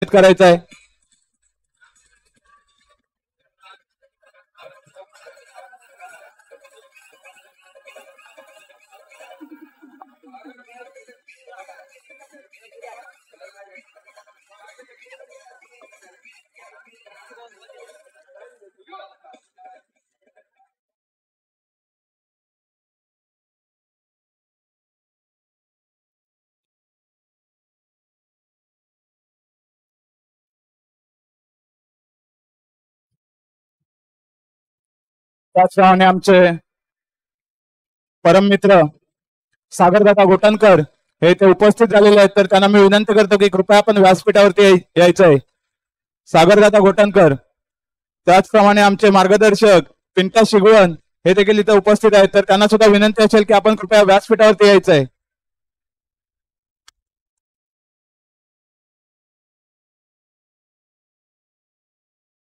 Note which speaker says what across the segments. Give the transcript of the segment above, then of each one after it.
Speaker 1: करायचा आहे. त्याचप्रमाणे आमचे परममित्र सागरदादा गोटणकर हे ते उपस्थित झालेले आहेत, तर त्यांना मी विनंती करतो की कृपया आपण व्यासपीठावरती यायचं आहे. सागरदादा गोटणकर, त्याचप्रमाणे आमचे मार्गदर्शक पिंटा शिगवण हे देखील इथे उपस्थित आहेत, तर त्यांना सुद्धा विनंती असेल की आपण कृपया व्यासपीठावरती यायचं आहे.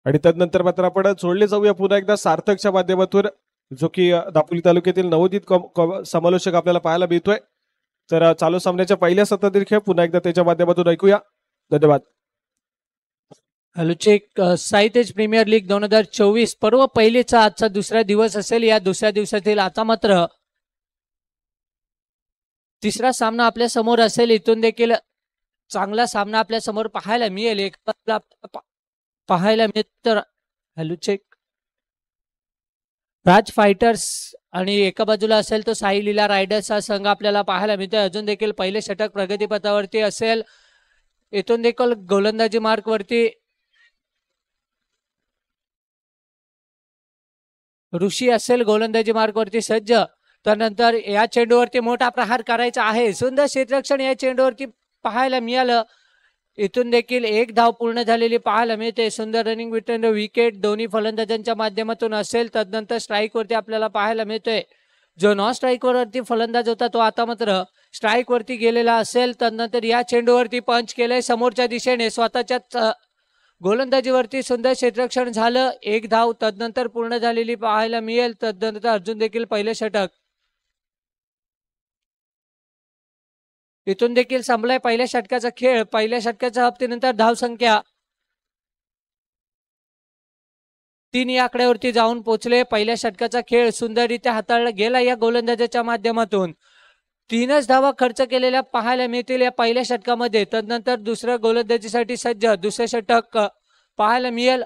Speaker 2: आणि त्यानंतर मात्र आपण सोडले जाऊया पुन्हा एकदा सार्थकच्या माध्यमातून, जो की दापोली तालुक्यातील नवोदित समालोचक आपल्याला पाहायला मिळतोय. तर चालू सामन्याच्या पहिल्या सत्रातील खेळ पुन्हा एकदा त्याच्या माध्यमातून ऐकूया. धन्यवाद.
Speaker 3: Hello check. Sai-Tej premier league 2024 पर्व पहिलेचा आजचा दुसरा दिवस असेल. या दुसऱ्या दिवसातील आता मात्र तिसरा सामना आपल्या समोर असेल. इथून देखील चांगला सामना आपल्या समोर पाहायला मिळेल. पाहायला मिळत. Hello check. राज फायटर्स आणि एका बाजूला असेल तो साई लीला रायडर्स हा संघ आपल्याला पाहायला मिळतोय. अजून देखील पहिले षटक प्रगतीपथावरती असेल. इथून देखील गोलंदाजी मार्कवरती ऋषी असेल. गोलंदाजी मार्कवरती सज्ज. त्यानंतर या चेंडूवरती मोठा प्रहार करायचा आहे. सुंदर क्षेत्ररक्षण या चेंडूवरती पाहायला मिळालं. इथून देखील एक धाव पूर्ण झालेली पाहायला मिळते. सुंदर रनिंग विटन विकेट दोन्ही फलंदाजांच्या माध्यमातून असेल. तदनंतर स्ट्राईक वरती आपल्याला पाहायला मिळतोय. जो नॉन स्ट्राईक वरती फलंदाज होता तो आता मात्र स्ट्राईक वरती गेलेला असेल. तदनंतर या चेंडूवरती पंच केलंय समोरच्या दिशेने. स्वतःच्याच गोलंदाजीवरती सुंदर क्षेत्ररक्षण झालं. एक धाव तदनंतर पूर्ण झालेली पाहायला मिळेल. तदनंतर अजून देखील पहिले षटक इथून देखील संपलाय पहिल्या षटकाचा खेळ. पहिल्या षटकाच्या हप्त्यानंतर धावसंख्या 3 या आकड्यावरती जाऊन पोहोचले. पहिल्या षटकाचा खेळ सुंदररित्या हाताळला गेला या गोलंदाजाच्या माध्यमातून. 3च धावा खर्च केलेल्या पाहायला मिळतील या पहिल्या षटकामध्ये. तदनंतर दुसऱ्या गोलंदाजीसाठी सज्ज. दुसरे षटक पाहायला मिळेल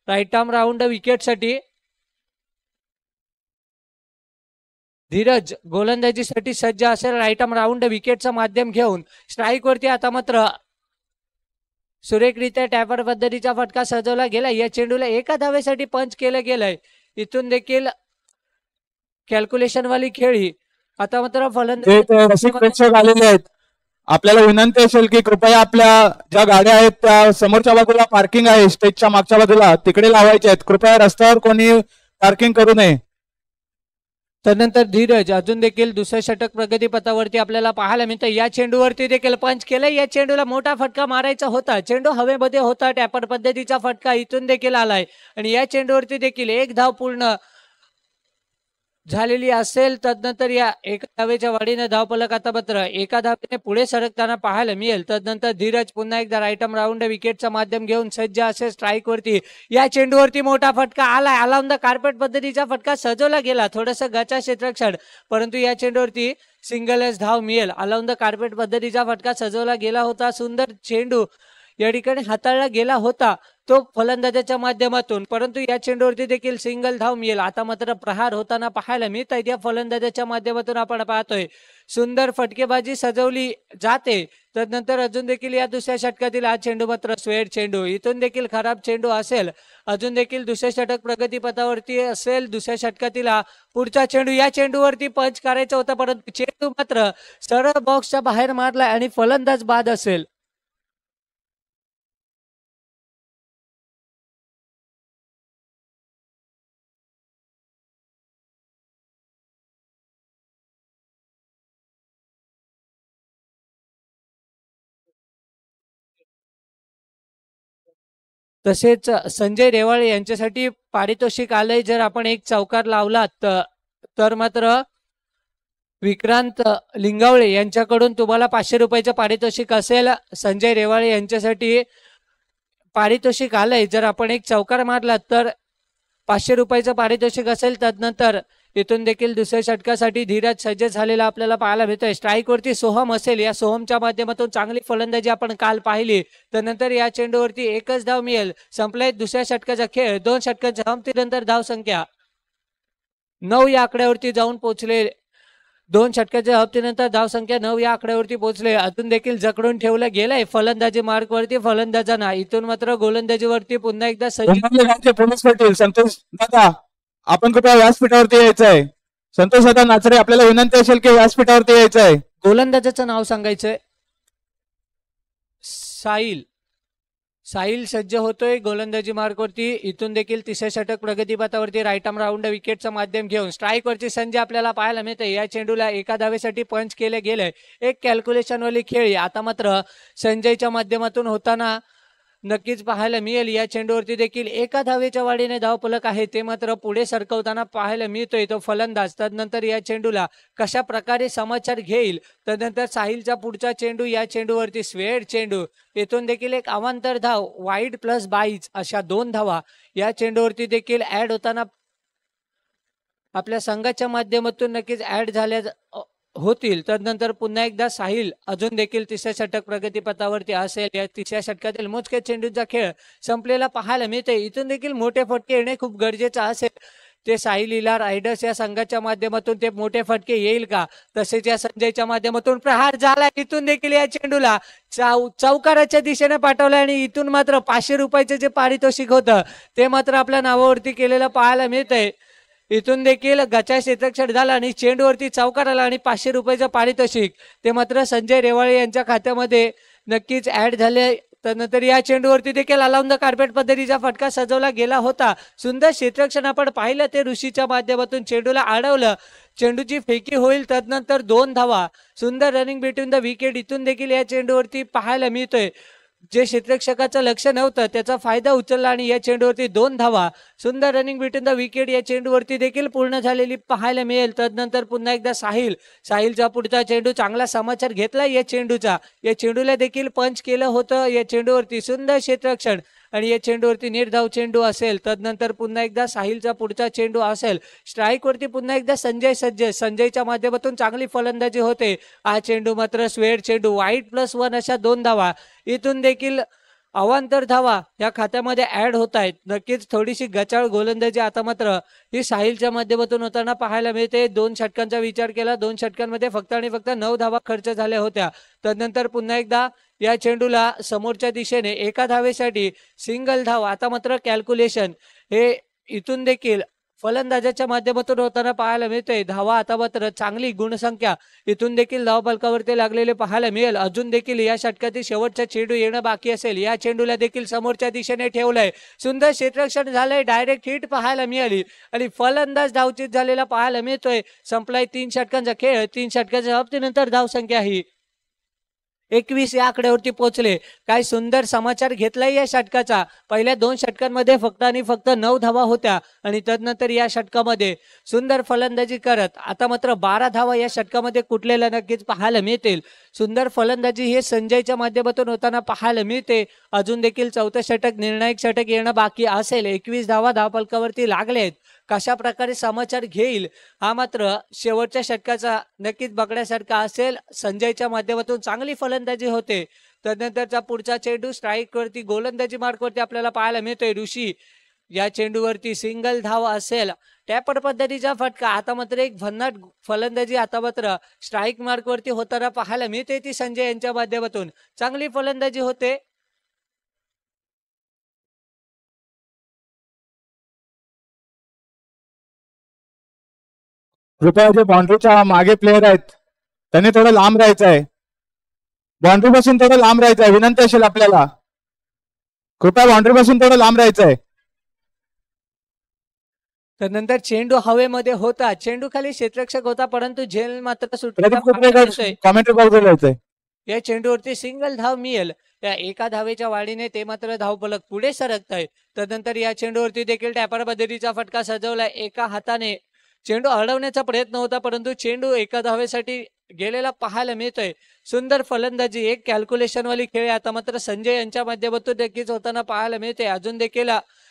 Speaker 3: राईट आर्म राऊंड विकेटसाठी. धीरज गोलंदाजीसाठी सज्ज असेल. राईट आर्म राऊंड विकेटचं माध्यम घेऊन स्ट्राईक वरती आता मात्र सुरेखरित्या टॅपर पद्धतीचा फटका सजवला गेला. या चेंडूला एका धावेसाठी पंच केलं गेलंय. इथून देखील कॅल्क्युलेशन वाली खेळी आता मात्र
Speaker 1: फलंदाजी प्रेक्षक आलेले आहेत. आपल्याला विनंती असेल की कृपया आपल्या ज्या गाड्या आहेत त्या समोरच्या बाजूला पार्किंग आहे स्टेजच्या मागच्या बाजूला तिकडे लावायच्या आहेत. कृपया रस्त्यावर कोणी पार्किंग करू नये.
Speaker 3: त्यानंतर धीरज अजून देखील दुसऱ्या षटक प्रगतीपथावरती आपल्याला पाहायला मिळतं. या चेंडूवरती देखील पंच केलंय. या चेंडूला मोठा फटका मारायचा होता. चेंडू हवेमध्ये होता. टॅपर पद्धतीचा फटका इथून देखील आलाय आणि या चेंडूवरती देखील एक धाव पूर्ण झालेली असेल. तदनंतर या एका धावेच्या वाढीने धावफलक आता मात्र एका धावेने पुढे सरकताना पाहायला मिळेल. तदनंतर धीरज पुन्हा एकदा राईट आर्म राऊंड विकेटचं माध्यम घेऊन सज्ज असेल स्ट्राईक वरती. या चेंडूवरती मोठा फटका आलाय. अलाउंड द कार्पेट पद्धतीचा फटका सजवला गेला. थोडस गचा क्षेत्ररक्षण परंतु या चेंडूवरती सिंगलच धाव मिळेल. अलाउंड द कार्पेट पद्धतीचा फटका सजवला गेला होता. सुंदर चेंडू या ठिकाणी हाताळला गेला होता तो फलंदाजाच्या माध्यमातून, परंतु या चेंडूवरती देखील सिंगल धाव मिळेल. आता मात्र प्रहार होताना पाहायला मिळत आहे. या फलंदाजाच्या माध्यमातून आपण पाहतोय सुंदर फटकेबाजी सजवली जाते. तदनंतर अजून देखील या दुसऱ्या षटकातील हा चेंडू मात्र स्वेड चेंडू. इथून देखील खराब चेंडू असेल. अजून देखील दुसरे षटक प्रगतीपथावरती असेल. दुसऱ्या षटकातील हा पुढचा चेंडू. या चेंडूवरती पंच करायचा होता परंतु चेंडू मात्र सरळ बॉक्सच्या बाहेर मारलाय आणि फलंदाज बाद असेल. तसेच संजय रेवाळे यांच्यासाठी पारितोषिक आलंय. जर आपण एक चौकार लावलात तर मात्र विक्रांत लिंगावळे यांच्याकडून तुम्हाला 500 रुपयाचं पारितोषिक असेल. संजय रेवाळे यांच्यासाठी पारितोषिक आलंय. जर आपण एक चौकार मारला तर 500 रुपयाचं पारितोषिक असेल. तदनंतर इथून देखील दुसऱ्या षटकासाठी धीरज सज्ज झालेला आपल्याला पाहायला मिळतोय. स्ट्राईक वरती सोहम असेल. या सोहमच्या माध्यमातून चांगली फलंदाजी आपण काल पाहिली. त्यानंतर या चेंडूवरती एकच धाव मिळेल. संपलाय दुसऱ्या षटकाचा खेळ. 2 षटकांच्या हंपतीनंतर धाव संख्या 9 या आकड्यावरती जाऊन पोहोचले. 2 षटकाच्या हप्त्यानंतर धावसंख्या 9 या आकड्यावरती पोहोचले. अजून देखील जकडून ठेवलं गेलंय फलंदाजी मार्कवरती फलंदाजांना. इथून मात्र गोलंदाजीवरती पुन्हा एकदा
Speaker 1: पोलीस पाटील संतोष दादा आपण कृपया व्यासपीठावरती यायचं आहे. संतोष दादा नाचरे आपल्याला विनंती असेल की व्यासपीठावरती यायचं आहे.
Speaker 3: गोलंदाजाचं नाव सांगायचंय. साहिल सज्ज होतोय गोलंदाजी मार्कवरती. इथून देखील तिसरे षटक प्रगतीपथावरती राईट आर्म राऊंड विकेटचं माध्यम घेऊन स्ट्राईक वरती संजय आपल्याला पाहायला मिळते. या चेंडूला एका धावेसाठी पंच केले गेले. एक कॅल्क्युलेशन वाली खेळी आता मात्र संजयच्या माध्यमातून होताना नक्कीच पाहायला मिळेल. या चेंडूवरती देखील एका धावेच्या वाढीने धावफलक आहे ते मात्र पुढे सरकवताना पाहायला मिळतोय तो फलंदाज. तदनंतर या चेंडूला कशा प्रकारे समाचार घेईल. तदनंतर साहिलचा पुढचा चेंडू. या चेंडूवरती स्वेड चेंडू. इथून देखील एक अवांतर धाव वाईड प्लस 22 अशा 2 धावा या चेंडूवरती देखील ऍड होताना आपल्या संघाच्या माध्यमातून नक्कीच ऍड झाल्या होतील. तदनंतर पुन्हा एकदा साहिल अजून देखील तिसऱ्या षटक प्रगतीपथावरती असेल. या तिसऱ्या षटकातील मोजक्या चेंडूचा खेळ संपलेला पाहायला मिळते. इथून देखील मोठे फटके येणे खूप गरजेचं असेल. ते साहिलीला रायडर्स या संघाच्या माध्यमातून ते मोठे फटके येईल का. तसेच या संजयच्या माध्यमातून प्रहार झाला. इथून देखील या चेंडूला चौकाराच्या दिशेने पाठवलं आणि इथून मात्र 500 रुपयाचे जे पारितोषिक होतं ते मात्र आपल्या नावावरती केलेलं पाहायला मिळतंय. इथून देखील गचा क्षेत्ररक्षण झाला आणि चेंडूवरती चौकार आला आणि 500 रुपयाचं पारितोषिक ते मात्र संजय रेवाळे यांच्या खात्यामध्ये नक्कीच ऍड झाले. त्यानंतर या चेंडूवरती देखील अलाउंड द कार्पेट पद्धतीचा फटका सजवला गेला होता. सुंदर क्षेत्ररक्षण आपण पाहिलं ते ऋषीच्या माध्यमातून चेंडूला अडवलं. चेंडूची फेकी होईल. तदनंतर 2 धावा. सुंदर रनिंग बिटवीन द विकेट इथून देखील या चेंडूवरती पाहायला मिळतोय. जे क्षेत्ररक्षकाचं लक्ष नव्हतं त्याचा फायदा उचलला आणि या चेंडूवरती 2 धावा. सुंदर रनिंग बिटवीन द विकेट या चेंडूवरती देखील पूर्ण झालेली पाहायला मिळेल. तदनंतर पुन्हा एकदा साहिलचा पुढचा चेंडू. चांगला समाचार घेतला या चेंडूचा. या चेंडूला देखील पंच केलं होतं. या चेंडूवरती सुंदर क्षेत्ररक्षण आणि या चेंडूवरती निर्धाव चेंडू असेल. तदनंतर पुन्हा एकदा साहिलचा पुढचा चेंडू असेल. स्ट्राईक वरती पुन्हा एकदा संजय सज्ज. संजयच्या माध्यमातून चांगली फलंदाजी होते. हा चेंडू मात्र स्वेड चेंडू वाईट +1 अशा 2 धावा. इथून देखील अवांतर धावा या खात्यामध्ये ऍड होत आहेत. नक्कीच थोडीशी गचाळ गोलंदाजी आता मात्र ही साहिलच्या माध्यमातून होताना पाहायला मिळते. 2 षटकांचा विचार केला. 2 षटकांमध्ये फक्त आणि फक्त 9 धावा खर्च झाल्या होत्या. तदनंतर पुन्हा एकदा या चेंडूला समोरच्या दिशेने एका धावेसाठी सिंगल धाव. आता मात्र कॅल्क्युलेशन हे इथून देखील फलंदाजाच्या माध्यमातून होताना पाहायला मिळते. धावा आता मात्र चांगली गुणसंख्या इथून देखील धावफलकावरती लागलेले पाहायला मिळेल. अजून देखील या षटकातील शेवटचा चेंडू येणं बाकी असेल. या चेंडूला देखील समोरच्या दिशेने ठेवलंय. सुंदर क्षेत्ररक्षण झालंय. डायरेक्ट हिट पाहायला मिळाली आणि फलंदाज धावचीत झालेला पाहायला मिळतोय. संपलाय 3 षटकांचा खेळ. 3 षटकाच्या हप्त्यानंतर धावसंख्या ही 21 या आकड्यावरती पोहोचले. काय सुंदर समाचार घेतलाय या षटकाचा. पहिल्या 2 षटकांमध्ये फक्त आणि फक्त 9 धावा होत्या आणि तदनंतर या षटकामध्ये सुंदर फलंदाजी करत आता मात्र 12 धावा या षटकामध्ये कुठलेल्या नक्कीच पाहायला मिळतील. सुंदर फलंदाजी हे संजयच्या माध्यमातून होताना पाहायला मिळते. अजून देखील 4थं षटक निर्णायक षटक येणं बाकी असेल. 21 धावा धावफलकावरती लागलेत. कशा प्रकारे समाचार घेईल हा मात्र शेवटच्या षटकाचा नक्कीच बघण्यासारखा असेल. संजयच्या माध्यमातून चांगली फलंदाजी होते. तदनंतरचा पुढचा चेंडू स्ट्राईक वरती गोलंदाजी मार्कवरती आपल्याला पाहायला मिळतोय. ऋषी या चेंडूवरती सिंगल धाव असेल. टॅपड पद्धतीचा फटका. आता मात्र एक भन्नाट फलंदाजी आता मात्र स्ट्राईक मार्कवरती होताना पाहायला मिळते ती संजय यांच्या माध्यमातून. चांगली फलंदाजी होते.
Speaker 1: कृपया जे बाउंड्रीच्या मागे प्लेयर आहेत त्यांनी थोडं लांब राहायचं आहे. बाउंड्री पासून थोडं लांब राहायचं आहे. विनंती असेल आपल्याला. कृपया बाउंड्री पासून थोडं लांब राहायचं आहे.
Speaker 3: त्यानंतर चेंडू हवेमध्ये होता. चेंडू खाली क्षेत्ररक्षक होता परंतु झेल मात्र
Speaker 1: कॉमेंट्री बॉक्स जायचंय.
Speaker 3: या चेंडूवरती सिंगल धाव मिळेल. या एका धावेच्या वाढीने ते मात्र धावफलक पुढे सरकत आहे. तदनंतर या चेंडूवरती देखील टॅपर पद्धतीचा फटका सजवला. एका हाताने चेंडू अडवण्याचा प्रयत्न होता परंतु चेंडू एका धावेसाठी गेलेला पाहायला मिळतोय. सुंदर फलंदाजी, एक कॅल्क्युलेशन वाली खेळ आता मात्र संजय यांच्या माध्यमातून देखील होताना पाहायला मिळते. अजून देखील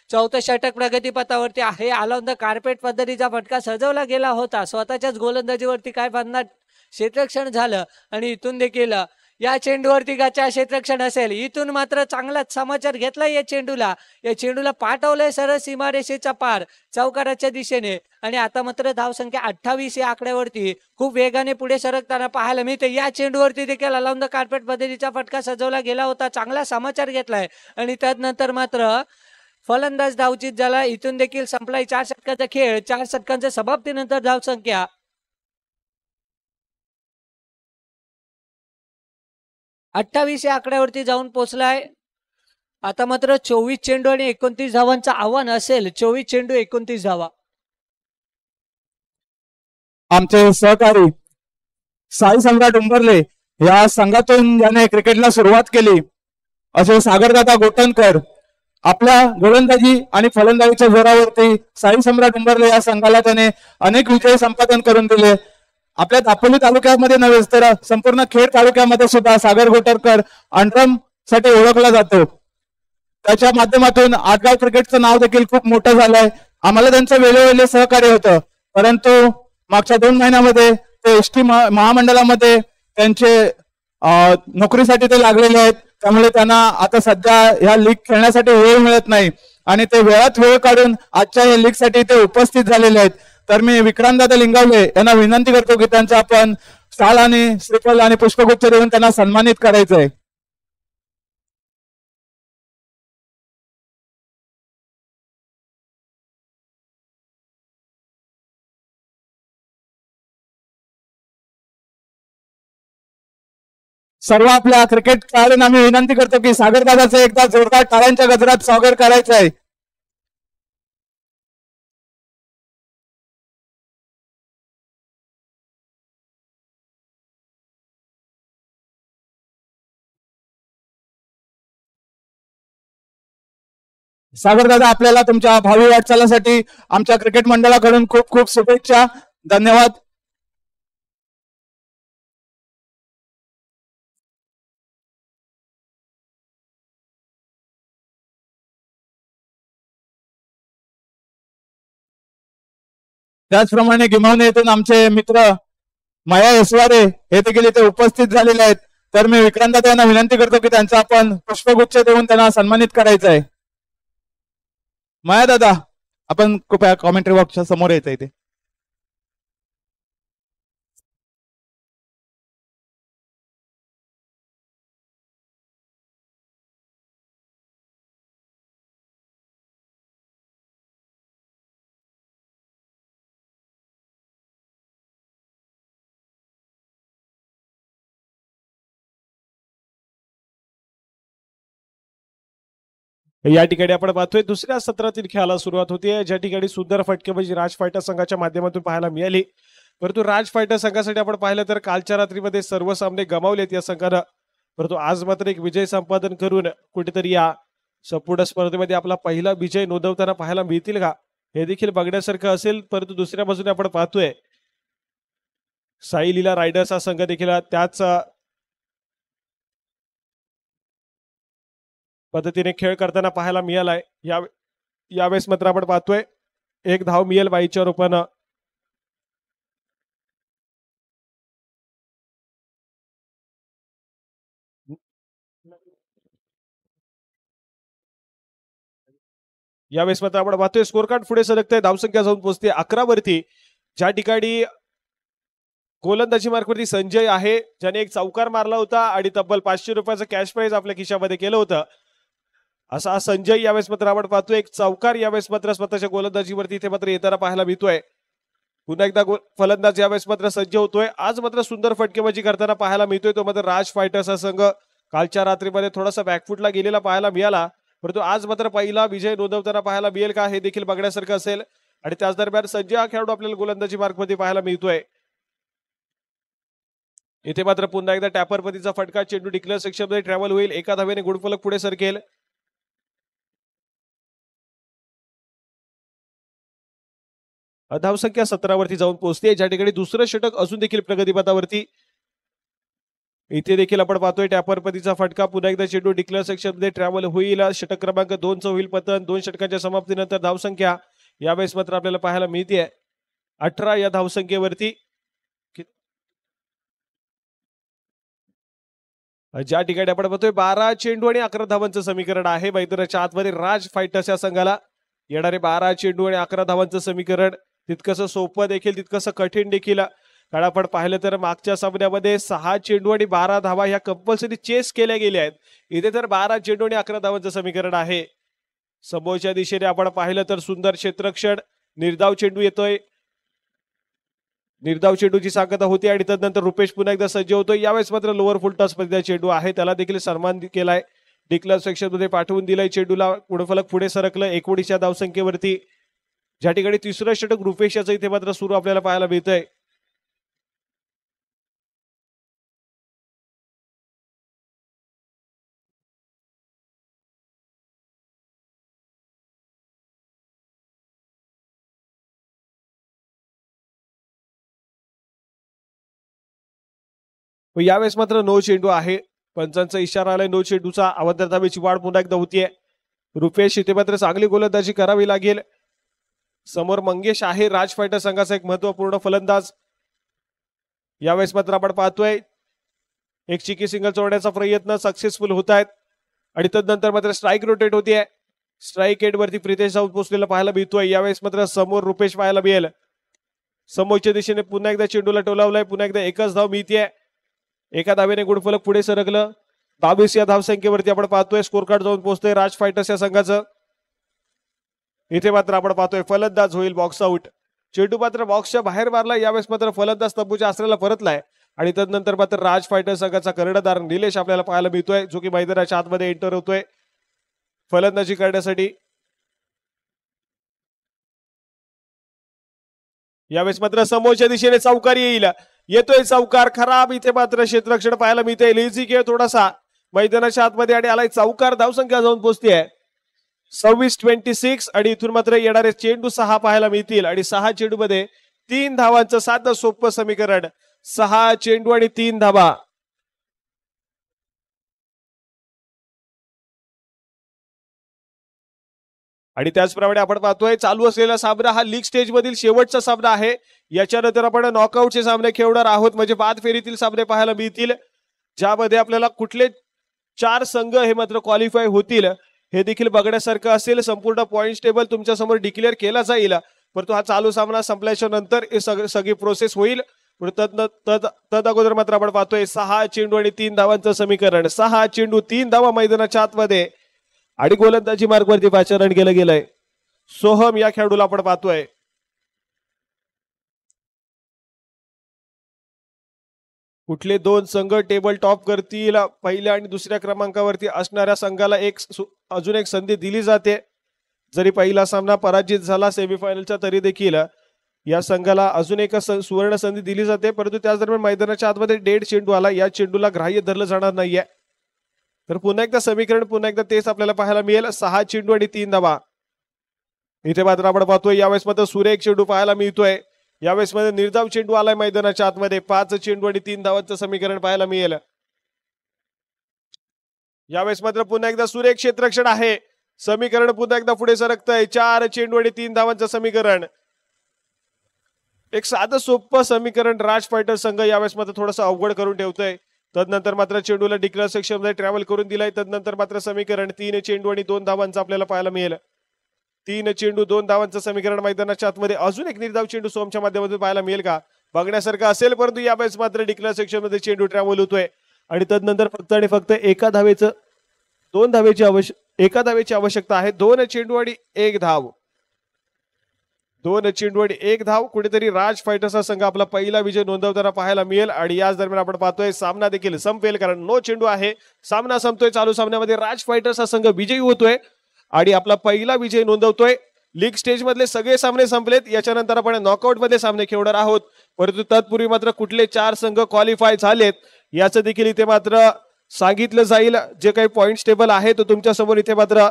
Speaker 3: चौथं षटक प्रगतीपथावरती आहे. आलाउन द कार्पेट पद्धतीचा फटका सजवला गेला होता. स्वतःच्याच गोलंदाजीवरती काय भन्नाट क्षेत्ररक्षण झालं आणि इथून देखील या चेंडूवरती गचा क्षेत्ररक्षण असेल. इथून मात्र चांगलाच समाचार घेतलाय या चेंडूला पाठवलंय सरळ सीमारेषेचा पार चौकाराच्या दिशेने आणि आता मात्र धावसंख्या 28 या आकड्यावरती खूप वेगाने पुढे सरकताना पाहायला मिळते. या चेंडूवरती देखील अलाउन द कार्पेट पद्धतीचा फटका सजवला गेला होता. चांगला समाचार घेतलाय आणि त्यानंतर मात्र फलंदाज धावचीत झाला. इथून देखील संपलाय 4 षटकाचा खेळ. 4 षटकांच्या समाप्तीनंतर धावसंख्या 28 या आकड्यावरती जाऊन पोहोचलाय. आता मात्र 24 चेंडू आणि 29 धावांचं आव्हान असेल. 24 चेंडू 29 धावा.
Speaker 1: आमचे सहकारी साई सम्राट उंबरले या संघातून ज्याने क्रिकेटला सुरुवात केली असे सागरदादा गोटणकर आपल्या गोलंदाजी आणि फलंदाजीच्या जोरावरती साई सम्राट उंबरले या संघाला त्याने अनेक विजय संपादन करून दिले. आपल्या दापोली तालुक्यामध्ये नव्हे तर संपूर्ण खेड तालुक्यामध्ये सुद्धा सागर गोटणकर अंडरम साठी ओळखला जातो. त्याच्या माध्यमातून आटगाव क्रिकेटचं नाव देखील खूप मोठं झालंय. आम्हाला त्यांचं वेळोवेळी सहकार्य होतं, परंतु मागच्या 2 महिन्यामध्ये ते एसटी महामंडळामध्ये त्यांचे नोकरीसाठी ते लागलेले आहेत. त्यामुळे त्यांना आता सध्या ह्या लीग खेळण्यासाठी वेळ मिळत नाही आणि ते वेळात वेळ काढून आजच्या या लीग साठी ते उपस्थित झालेले आहेत. तर मी विक्रांतदादा लिंगावले यांना विनंती करतो की त्यांचा आपण शाल आणि श्रीफल आणि पुष्पगुच्छ देऊन त्यांना सन्मानित करायचंय. सर्व आपल्या क्रिकेट खेळाडूंना मी विनंती करतो की सागरदादाचं एकदा जोरदार टाळ्यांच्या गजरात स्वागत करायचं आहे. सागरदादा, आपल्याला तुमच्या भावी वाटचालीसाठी आमच्या क्रिकेट मंडळाकडून खूप खूप शुभेच्छा. धन्यवाद. त्याचप्रमाणे गिमावणे येथून आमचे मित्र माया यसवारे हे देखील इथे उपस्थित झालेले आहेत. तर मी विक्रांतदादा यांना विनंती करतो की त्यांचा आपण पुष्पगुच्छ देऊन त्यांना सन्मानित करायचं आहे. माया दादा, आपण कृपया कॉमेंट्री बॉक्सच्या समोर यायचं इथे.
Speaker 2: या ठिकाणी आपण पाहतोय दुसऱ्या सत्रातील खेळाला सुरुवात होतीये, ज्या ठिकाणी सुंदर फटकेबाजी राज फायटर संघाच्या माध्यमातून पाहायला मिळाली. परंतु राज फायटर संघासाठी आपण पाहिलं तर कालच्या रात्रीमध्ये सर्व सामने गमावलेत या संघानं. परंतु आज मात्र एक विजय संपादन करून कुठेतरी या संपूर्ण स्पर्धेमध्ये आपला पहिला विजय नोंदवताना पाहायला मिळतील का, हे देखील बघण्यासारखं असेल. परंतु दुसऱ्या बाजूने आपण पाहतोय साई लीला रायडर्स हा संघ देखील त्याच पद्धतीने खेळ करताना पाहायला मिळालाय. यावेळेस मात्र आपण पाहतोय एक धाव मिळेल बाईच्या रूपानं. यावेळेस मात्र आपण पाहतोय स्कोर कार्ड पुढे सरकतंय. धावसंख्या जाऊन पोहोचते 11 वरती, ज्या ठिकाणी गोलंदाजी मार्कवरती संजय आहे, ज्याने एक चौकार मारला होता आणि तब्बल 500 रुपयाचं कॅश प्राइज आपल्या खिशामध्ये केलं होतं. असा संजय यावेळेस मात्र आपण पाहतोय एक चौकार यावेळेस मात्र स्वतःच्या गोलंदाजीवरती इथे मात्र येताना पाहायला मिळतोय. पुन्हा एकदा फलंदाज यावेळेस मात्र सज्ज होतोय. आज मात्र सुंदर फटकेबाजी करताना पाहायला मिळतोय तो मात्र राज फायटर्स हा संघ. कालच्या रात्रीमध्ये थोडासा बॅकफुटला गेलेला पाहायला मिळाला, परंतु आज मात्र पहिला विजय नोंदवताना पाहायला मिळेल का, हे देखील बघण्यासारखं असेल. आणि त्याच दरम्यान संजय हा खेळाडू आपल्याला गोलंदाजी मार्कमध्ये पाहायला मिळतोय. इथे मात्र पुन्हा एकदा टॅपर पद्धतीचा फटका, चेंडू डिक्लेअर सेक्शन मध्ये ट्रॅव्हल होईल, एका धावेने गुडफलक पुढे सरकेल. धावसंख्या 17 वरती जाऊन पोहोचते, ज्या ठिकाणी दुसरं षटक अजून देखील प्रगतीपथावरती. इथे देखील आपण पाहतोय टॅपर पतीचा फटका. पुन्हा एकदा चेंडू डिक्लेअर सेक्शन मध्ये ट्रॅव्हल होईल. षटक क्रमांक 2 चं होईल पतन. 2 षटकांच्या समाप्तीनंतर धावसंख्या यावेळेस मात्र आपल्याला पाहायला मिळते 18 या धावसंख्येवरती. ज्या ठिकाणी आपण पाहतोय 12 चेंडू आणि 11 धावांचं समीकरण आहे. मैदानाच्या आतमध्ये राज फायटर्स या संघाला येणारे 12 चेंडू आणि 11 धावांचं समीकरण तितकंसं सोपं देखील तितकंसं कठीण देखील. कारण आपण पाहिलं तर मागच्या सामन्यामध्ये 6 चेंडू आणि 12 धावा ह्या कंपल्सरी चेस केल्या गेल्या आहेत. इथे तर 12 चेंडू आणि 11 धावांचं समीकरण आहे. समोरच्या दिशेने आपण पाहिलं तर सुंदर क्षेत्ररक्षण. निर्धाव चेंडू येतोय. निर्धाव चेंडूची सांगता होती आणि त्यानंतर रुपेश पुन्हा एकदा सज्ज होतोय. यावेळेस मात्र लोअर फुल टॉस मध्ये चेंडू आहे. त्याला देखील सन्मान केलाय. डिक्लेअर सेक्शन मध्ये पाठवून दिलाय. चेंडूला गुणफलक पुढे सरकलं 19 या धावसंख्येवरती. ज्या ठिकाणी तिसरं षटक रुपेश याचं इथे मात्र सुरू आपल्याला पाहायला मिळतंय. यावेळेस मात्र नो चेंडू आहे. पंचांचा इशारा आलाय नो चेंडूचा. अवधार धावेची वाढ पुन्हा एकदा होतीये. रुपेश इथे मात्र चांगली गोलंदाजी करावी लागेल. समोर मंगेश आहे राज फायटर संघाचा एक महत्वपूर्ण फलंदाज. यावेळेस मात्र आपण पाहतोय एक चिकी सिंगल चोरण्याचा प्रयत्न सक्सेसफुल होत आहेत आणि त्यानंतर मात्र स्ट्राईक रोटेट होतीये. स्ट्राईक एंड वरती प्रितेश राऊत पोहोचलेला पाहायला मिळतोय. यावेळेस मात्र समोर रुपेश पाहायला मिळेल. समोरच्या दिशेने पुन्हा एकदा चेंडूला टोलावलाय. पुन्हा एकदा एकच धाव मिळतीये. एका धावेने गुणफलक पुढे सरकलं. 22 या धावसंख्येवरती आपण पाहतोय स्कोर कार्ड जाऊन पोहोचतोय राज फायटर्स या संघाचं. इथे मात्र आपण पाहतोय फलंदाज होईल बॉक्स आउट. चेंडू मात्र बॉक्सच्या बाहेर मारला. यावेळेस मात्र फलंदाज तंबूच्या आसऱ्याला परतलाय आणि त्यानंतर मात्र राज फायटर्स संघाचा कर्णधार निलेश आपल्याला पाहायला मिळतोय जो की मैदानाच्या आतमध्ये एंटर होतोय फलंदाजी करण्यासाठी. यावेळेस मात्र समोरच्या दिशेने चौकार येतोय चौकार खराब. इथे मात्र क्षेत्ररक्षण पाहायला मिळतंय. लेझी खेळ थोडासा मैदानाच्या आतमध्ये आणि आलाय चौकार. धावसंख्या जाऊन पोहोचते 26-26 आणि इथून मात्र येणारे चेंडू 6 पाहायला मिळतील आणि 6 चेंडू मध्ये 3 धावांचं साधं सोपं समीकरण. 6 चेंडू आणि 3 धावा. आणि त्याचप्रमाणे आपण पाहतोय चालू असलेला सामना हा लीग स्टेज मधील शेवटचा सामना आहे. याच्यानंतर आपण नॉकआउटचे सामने खेळणार आहोत म्हणजे बाद फेरीतील सामने पाहायला मिळतील ज्यामध्ये आपल्याला कुठले 4 संघ हे मात्र क्वालिफाय होतील हे देखील बघण्यासारखं असेल. संपूर्ण पॉइंट टेबल तुमच्या समोर डिक्लेअर केला जाईल परंतु हा चालू सामना संपल्याच्या नंतर सगळी प्रोसेस होईल. तद अगोदर मात्र आपण पाहतोय 6 चेंडू आणि 3 धावांचं समीकरण. 6 चेंडू 3 धावा मैदानाच्या आतमध्ये आणि गोलंदाजी मार्गवरती पाचारण केलं गेलंय. सोहम या खेळाडूला आपण पाहतोय. कुठले 2 संघ टेबल टॉप करतील पहिल्या आणि दुसऱ्या क्रमांकावरती असणाऱ्या संघाला अजून एक संधी दिली जाते. जरी पहिला सामना पराजित झाला सेमीफायनलचा तरी देखील या संघाला अजून एक सुवर्ण संधी दिली जाते. परंतु त्याच दरम्यान मैदानाच्या आतमध्ये डेड चेंडू आला. या चेंडूला ग्राह्य धरलं जाणार नाहीये. तर पुन्हा एकदा समीकरण पुन्हा एकदा तेच आपल्याला पाहायला मिळेल. 6 चेंडू आणि 3 धावा. इथे मात्र आपण पाहतोय यावेळेस मात्र सुरेख चेंडू पाहायला मिळतोय. यावेळेस मध्ये निर्धाव चेंडू आलाय मैदानाच्या आतमध्ये. 5 चेंडू आणि 3 धावांचं समीकरण पाहायला मिळेल. यावेळेस मात्र पुन्हा एकदा सुरेख क्षेत्ररक्षण आहे. समीकरण पुन्हा एकदा पुढे सरकतंय. 4 चेंडू आणि 3 धावांचं समीकरण. एक साधं सोपं समीकरण राज फायटर संघ यावेळेस मात्र थोडंसं अवघड करून ठेवतोय. तदनंतर मात्र चेंडूला डिक्लेअर सेक्शन मध्ये ट्रॅव्हल करून दिलाय. तदनंतर मात्र समीकरण 3 चेंडू आणि 2 धावांचं आपल्याला पाहायला मिळेल. 3 चेंडू 2 धावांचं समीकरण मैदानाच्या आतमध्ये. अजून एक निर्धाव चेंडू सोमच्या माध्यमातून पाहायला मिळेल का बघण्यासारखं असेल. परंतु यावेळेस मात्र डिक्लेअर सेक्शन मध्ये चेंडू ट्रॅव्हल होतोय आणि तदनंतर फक्त आणि फक्त एका धावेची आवश्यकता आहे. 2 चेंडू आणि 1 धाव. 2 चेंडू आणि 1 धाव. कुठेतरी राज फायटर्सचा संघ आपला पहिला विजय नोंदवताना पाहायला मिळेल आणि याच दरम्यान आपण पाहतोय सामना देखील संपेल कारण नो चेंडू आहे. सामना संपतोय. चालू सामन्यामध्ये राज फायटर्सचा संघ विजयी होतोय आणि आपला पहिला विजय नोंदवतोय. लीग स्टेज मधले सगळे सामने संपलेत. याच्यानंतर आपण नॉकआउट मध्ये सामने खेळणार आहोत. परंतु तत्पूर्वी मात्र कुठले 4 संघ क्वालिफाय झालेत याचं देखील इथे मात्र सांगितलं जाईल. जे काही पॉइंट टेबल आहे तो तुमच्या समोर इथे मात्र